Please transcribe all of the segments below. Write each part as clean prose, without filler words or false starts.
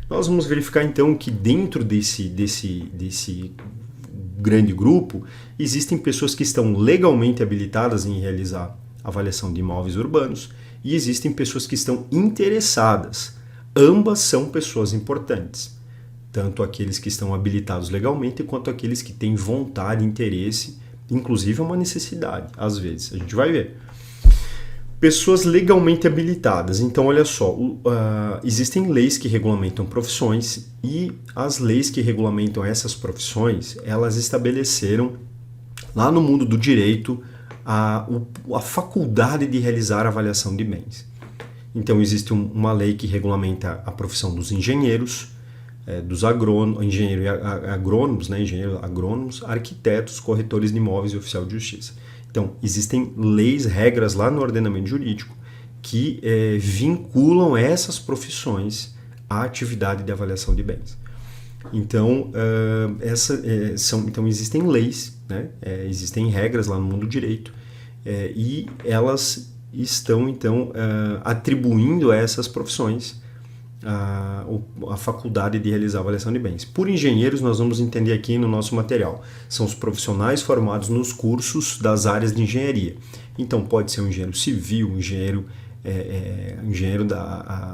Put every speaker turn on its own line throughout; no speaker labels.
Nós vamos verificar então que dentro desse grande grupo existem pessoas que estão legalmente habilitadas em realizar avaliação de imóveis urbanos e existem pessoas que estão interessadas. Ambas são pessoas importantes, tanto aqueles que estão habilitados legalmente quanto aqueles que têm vontade, interesse, inclusive é uma necessidade, às vezes. A gente vai ver. Pessoas legalmente habilitadas. Então, olha só, existem leis que regulamentam profissões e as leis que regulamentam essas profissões, elas estabeleceram lá no mundo do direito a faculdade de realizar avaliação de bens. Então, existe uma lei que regulamenta a profissão dos engenheiros, dos agrônomos, arquitetos, corretores de imóveis e oficial de justiça. Então, existem leis, regras lá no ordenamento jurídico que vinculam essas profissões à atividade de avaliação de bens. Então, então existem leis, né? Existem regras lá no mundo do direito e elas estão, então, atribuindo a essas profissões a faculdade de realizar avaliação de bens. Por engenheiros, nós vamos entender aqui no nosso material. São os profissionais formados nos cursos das áreas de engenharia. Então, pode ser um engenheiro civil, engenheiro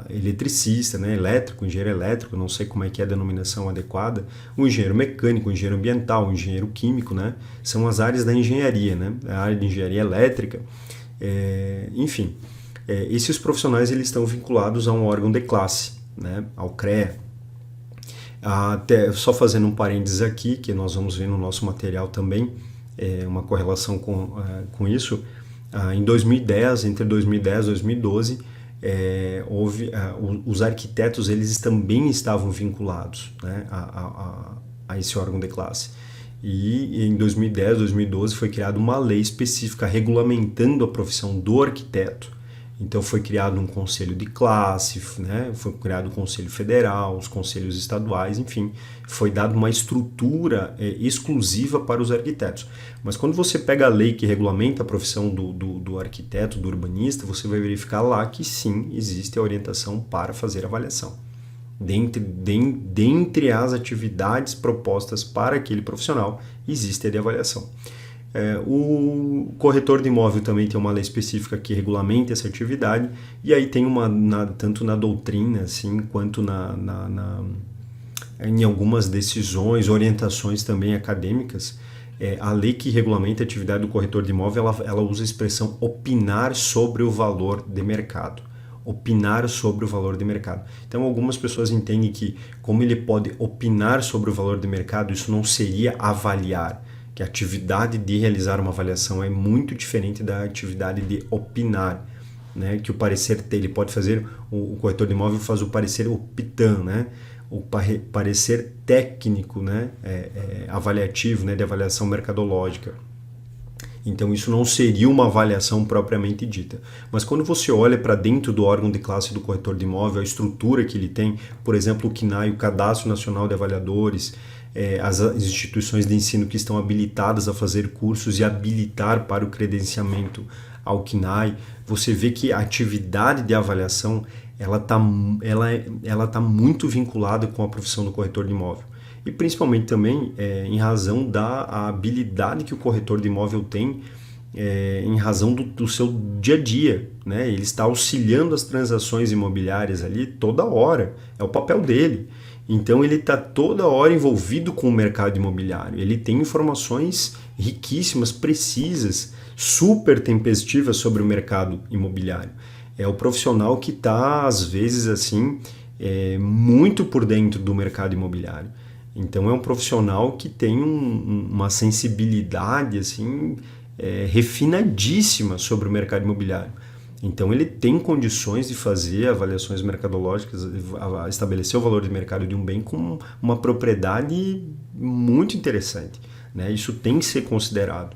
eletricista, né? Engenheiro elétrico, não sei como é que é a denominação adequada, um engenheiro mecânico, um engenheiro ambiental, um engenheiro químico, né? São as áreas da engenharia, né? A área de engenharia elétrica, enfim. Esses profissionais eles estão vinculados a um órgão de classe, né, ao CREA. Até, só fazendo um parênteses aqui, que nós vamos ver no nosso material também, uma correlação com isso. Em 2010, entre 2010 e 2012, os arquitetos eles também estavam vinculados, né, a esse órgão de classe. E em 2010, 2012 foi criada uma lei específica regulamentando a profissão do arquiteto. Então foi criado um conselho de classe, né? Foi criado o conselho federal, os conselhos estaduais, enfim, foi dada uma estrutura exclusiva para os arquitetos. Mas quando você pega a lei que regulamenta a profissão do arquiteto, do urbanista, você vai verificar lá que sim, existe a orientação para fazer avaliação. Dentre as atividades propostas para aquele profissional, existe a de avaliação. O corretor de imóvel também tem uma lei específica que regulamenta essa atividade, e aí tem tanto na doutrina assim, quanto em algumas decisões, orientações também acadêmicas, a lei que regulamenta a atividade do corretor de imóvel, ela usa a expressão opinar sobre o valor de mercado. Opinar sobre o valor de mercado. Então algumas pessoas entendem que, como ele pode opinar sobre o valor de mercado, isso não seria avaliar, que a atividade de realizar uma avaliação é muito diferente da atividade de opinar, né? Que o parecer ele pode fazer, o corretor de imóvel faz o parecer optan, né? O parecer técnico, né? Avaliativo, né? De avaliação mercadológica. Então isso não seria uma avaliação propriamente dita. Mas quando você olha para dentro do órgão de classe do corretor de imóvel, a estrutura que ele tem, por exemplo, o CNAE, o Cadastro Nacional de Avaliadores, as instituições de ensino que estão habilitadas a fazer cursos e habilitar para o credenciamento ao CNAE, você vê que a atividade de avaliação ela tá muito vinculada com a profissão do corretor de imóvel. E principalmente também em razão da habilidade que o corretor de imóvel tem, em razão do seu dia a dia, né? Ele está auxiliando as transações imobiliárias ali toda hora, é o papel dele. Então ele está toda hora envolvido com o mercado imobiliário, ele tem informações riquíssimas, precisas, super tempestivas sobre o mercado imobiliário. É o profissional que está, às vezes, assim, muito por dentro do mercado imobiliário. Então é um profissional que tem uma sensibilidade assim, refinadíssima sobre o mercado imobiliário. Então ele tem condições de fazer avaliações mercadológicas, estabelecer o valor de mercado de um bem com uma propriedade muito interessante, né? Isso tem que ser considerado.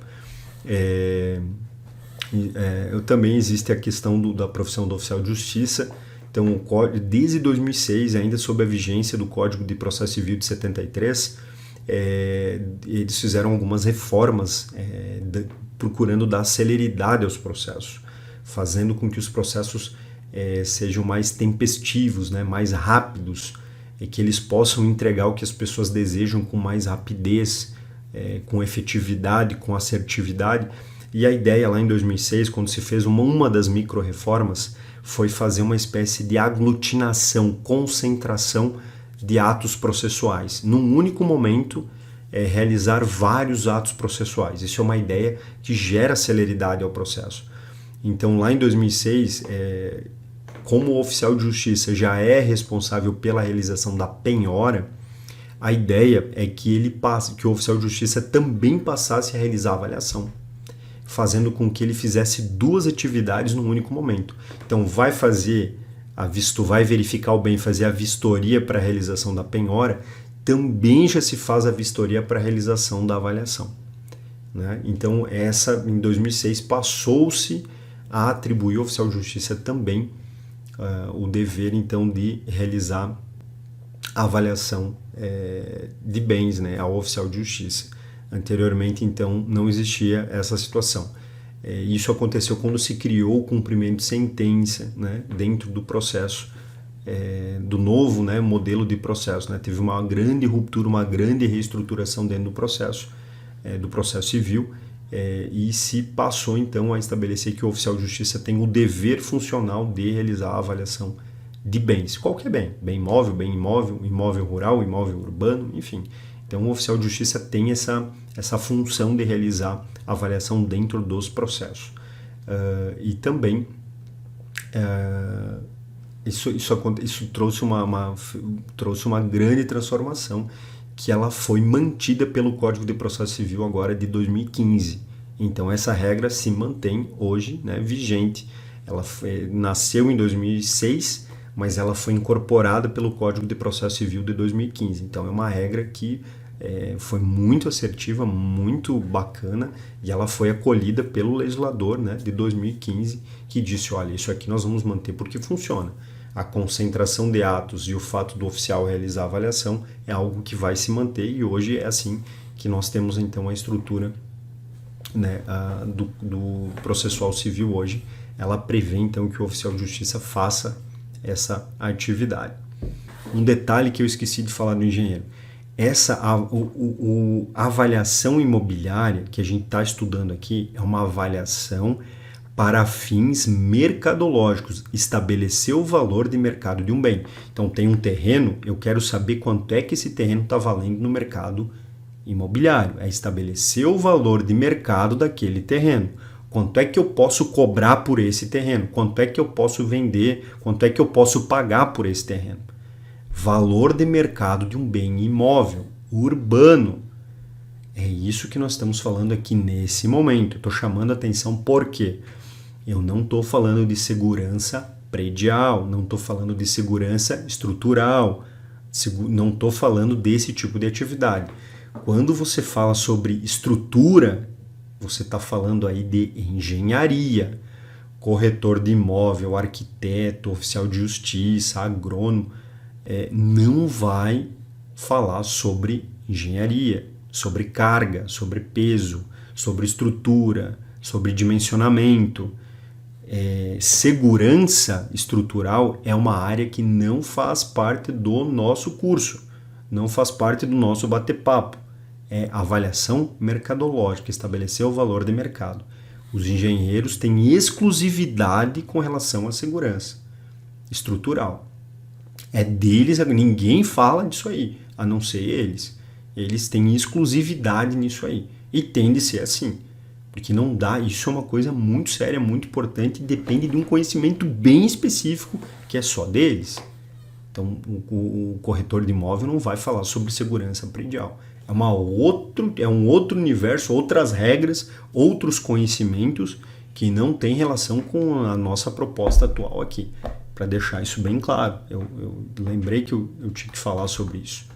Também existe a questão da profissão do oficial de justiça. Então, desde 2006, ainda sob a vigência do Código de Processo Civil de 73, eles fizeram algumas reformas procurando dar celeridade aos processos, fazendo com que os processos sejam mais tempestivos, né, mais rápidos, é que eles possam entregar o que as pessoas desejam com mais rapidez, com efetividade, com assertividade. E a ideia lá em 2006, quando se fez uma das micro-reformas, foi fazer uma espécie de aglutinação, concentração de atos processuais. Num único momento, realizar vários atos processuais. Isso é uma ideia que gera celeridade ao processo. Então, lá em 2006, como o oficial de justiça já é responsável pela realização da penhora, a ideia é que que o oficial de justiça também passasse a realizar a avaliação, fazendo com que ele fizesse duas atividades num único momento. Então, vai verificar o bem, fazer a vistoria para a realização da penhora, também já se faz a vistoria para a realização da avaliação, né? Então, em 2006, passou-se a atribuir ao oficial de justiça também o dever, então, de realizar a avaliação de bens, né, ao oficial de justiça. Anteriormente, então, não existia essa situação. Isso aconteceu quando se criou o cumprimento de sentença, né, dentro do processo, do novo, né, modelo de processo, né? Teve uma grande ruptura, uma grande reestruturação dentro do processo civil, e se passou então a estabelecer que o oficial de justiça tem o dever funcional de realizar a avaliação de bens. Qualquer bem, bem imóvel, bem imóvel, imóvel rural, imóvel urbano, enfim. Então o oficial de justiça tem essa função de realizar a avaliação dentro dos processos. E também isso trouxe uma grande transformação, que ela foi mantida pelo Código de Processo Civil agora de 2015. Então essa regra se mantém hoje, né, vigente. Ela nasceu em 2006, mas ela foi incorporada pelo Código de Processo Civil de 2015. Então é uma regra que foi muito assertiva, muito bacana, e ela foi acolhida pelo legislador, né, de 2015, que disse, olha, isso aqui nós vamos manter porque funciona. A concentração de atos e o fato do oficial realizar a avaliação é algo que vai se manter, e hoje é assim que nós temos então a estrutura, né, do processual civil hoje. Ela prevê então que o oficial de justiça faça essa atividade. Um detalhe que eu esqueci de falar do engenheiro: a avaliação imobiliária que a gente está estudando aqui é uma avaliação para fins mercadológicos, estabelecer o valor de mercado de um bem. Então tem um terreno, eu quero saber quanto é que esse terreno está valendo no mercado imobiliário. É estabelecer o valor de mercado daquele terreno. Quanto é que eu posso cobrar por esse terreno? Quanto é que eu posso vender? Quanto é que eu posso pagar por esse terreno? Valor de mercado de um bem imóvel, urbano. É isso que nós estamos falando aqui nesse momento. Estou chamando a atenção porque eu não estou falando de segurança predial, não estou falando de segurança estrutural, não estou falando desse tipo de atividade. Quando você fala sobre estrutura, você está falando aí de engenharia, corretor de imóvel, arquiteto, oficial de justiça, agrônomo, não vai falar sobre engenharia, sobre carga, sobre peso, sobre estrutura, sobre dimensionamento. Segurança estrutural é uma área que não faz parte do nosso curso, não faz parte do nosso bate-papo. É avaliação mercadológica, estabelecer o valor de mercado. Os engenheiros têm exclusividade com relação à segurança estrutural. É deles, ninguém fala disso aí, a não ser eles. Eles têm exclusividade nisso aí. E tem de ser assim. Porque não dá, isso é uma coisa muito séria, muito importante, e depende de um conhecimento bem específico que é só deles. Então, o corretor de imóvel não vai falar sobre segurança predial. É um outro universo, outras regras, outros conhecimentos que não tem relação com a nossa proposta atual aqui. Para deixar isso bem claro, eu lembrei que eu tinha que falar sobre isso.